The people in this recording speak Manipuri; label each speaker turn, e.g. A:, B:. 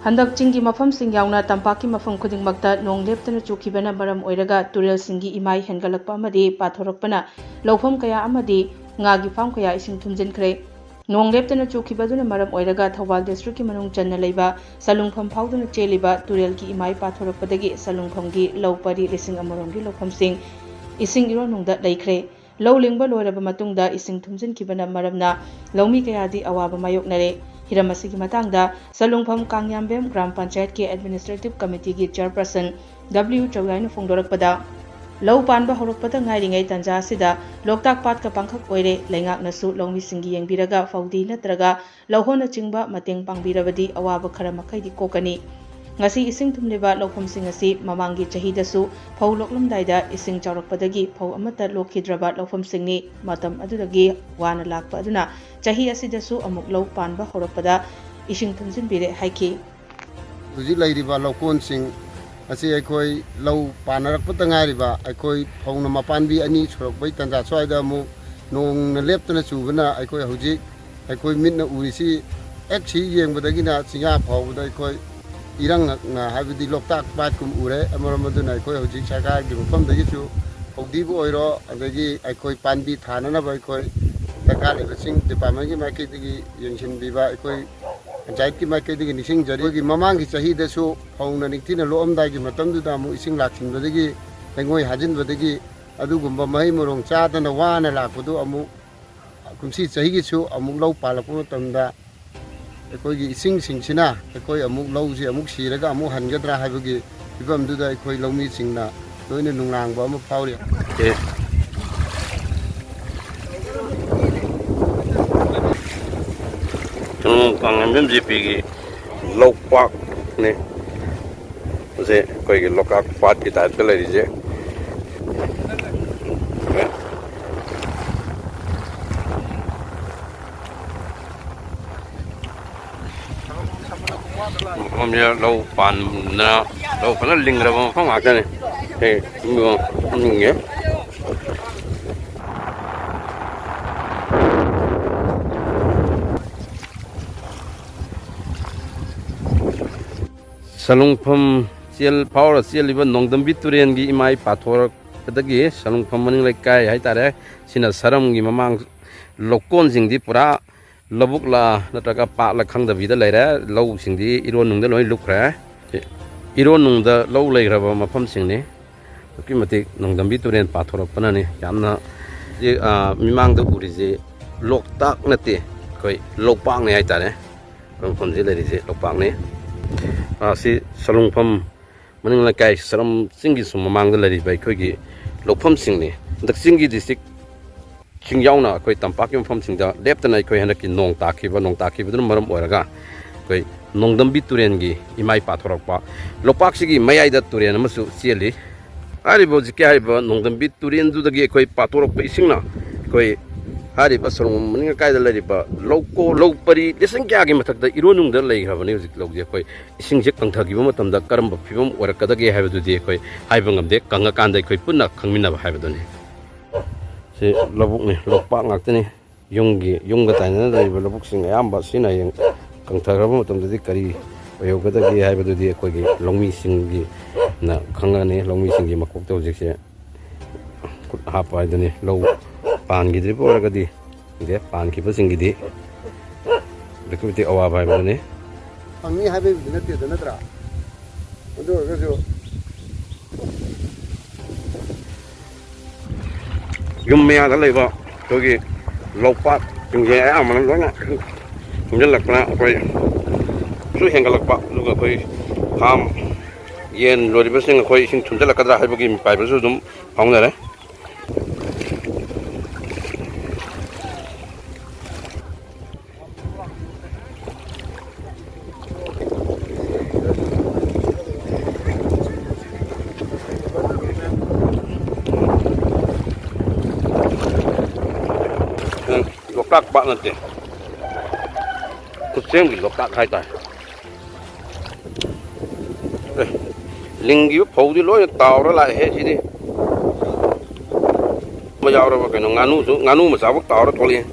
A: Handak Chingi Mafam Sing Yauna Tampaki Mafam Kuding Makta Nong Leptana Chukibana Baram Oiraga Turel Singi Imai Hengalakpa Amadi Pathorakpana Loufam Kaya Amadi Ngagi Fam Kaya Ising Thumjinkhre Nong Leptana Chukibaduna Maram Oiraga Thawal District Ki Manung Channa Leiba Salungpham Phauduna Cheliba Turel Ki Imai Pathorakpadagi Salungpham Gi Loupari Lising Amarongi Loufam Sing Ising Ironungda Leikhre Low Lingba Loraba Matungda Ising Thumjinkibana Maramna Loumi Kayadi Awaba Mayoknre Hiramasigi Matangda Salungpham Kangyambem Gram Panchayat Ki Administrative Committee Ki Chairperson W Chawlaina Phongdorakpada Low Panba Horakpada Ngairingai Tanja Sida Loktak Pat ka Pangkhak Oire Leingaknasu Loumising gi Yengbiraga Faudi Natraga Lohona Chingba Mateng Pangbirabadi Awaba Khara Makhai di Kokani Ngasi Ising Thumliba Loufam Sing asi Mamangi Chahidasu Phau Loklamdaida Ising Chaurakpadagi Phau Amata Lokhidraba Loufam Singni Matam Adudagi Wana Lakpa Aduna Chahi Asidasu Amuk Low Panba Horakpada Ising Thumjinbire Haiki
B: Huji Lairiba Lokon Sing asi Aikoi Low Panarakpata Ngariba Aikoi Phau Nama Panbi Ani Surokbai Tanja Swaida Mu Nong Leptana Chubana Aikoi Huji Aikoi Midna Urisi Ekchi Yengbadagina Singa Phau Aikoi Irang na habidi Loktak Pat kum ure amaramadu koi hojik sarkar gi mafam dagi chu hodibu oiro adagi koi panbi thana na bai koi sarkar le sing department gi market gi yengsin biba koi panchayat ki market gi nising jari gi mamang gi chahi da su fauna niktina lo amdai gi matam du da mu ising laksin badagi lengoi hajin badagi adu gumba mai morong cha da na wana lakpudu amu kumsi chahi gi chu amuk lau palapu tamda Koi Ising Singina, Koi Amuk Lausi, Amuk Siraga, Amu Hangadra Havagi, Ibam Duda, Koi Loumising na, Doin Nungang, Bamu Paulia.
C: MSME Loupakni, the Koi Loktak party type Pellerise. Homya low pan na low pan lingra from Akane. Hey, Salungpham Seal Power Seal even Nongdam Biturian gi Imai Pathokle Kadagi, Salungpham Maning like Kai Haitare, Sina Saram Gimamang Lokon Sing di Pura. Labukla natraga pakla khangda vida leira low singdi ironungda loi lukra ironungda low leigraba mafam singni kimati nongdambi turen pathorakpana ni yamna je mimangda urije Loktak Natte koi Loupakni haitare phom je lerise Loupakni si Salungpham maningla kai saram singi sum mamangda leri bai khoigi Loufam singni dak singi district Chingyawna koi tampakim from Singda left and I koi hanaki nong takiba maram oraga koi nongdam biturengi imai pathorakpa Loupaksigi mayai da turen amasu siali aribo jike hariba nongdam bituren dudagi koi pathorakpa isingna koi hariba sarong maninga kai da lariba loupari lesang kya gi mathakda ironungda leigrabani hojik logje koi ising je kangthagiba matamda karamba phibam orakadagi haibadudi koi haibangam de kangakanda koi punna khangminaba haibadoni Labuk ni Lokpak ngakte ni yungga tanya dari labuk sing ayamba sina yang kangthagraba matam dadi kari oyogada gi haibadu di koi gi Loumising gi na khangani Loumising gi makok te hojik se hapa idani low pan gi dri por gadi de pan ki pasing gi di dekubiti Awaba haibadu ni
B: Angi haibe dinati danatra ando gajo
C: Yumya da leiba togi Loupakni tingje amanan lona Thumjinkhre koi su hengalakpa luga koi ham yen loribasing koi sing Thumjinkhre haibagi paibasu dum paunare Loktak Pak Natte Kucing di Loktak hai tai Lingi phau di loi tàu đó lại hết gì đi bây giờ rồi cái nó nganu mà sao tàu đó thôi liền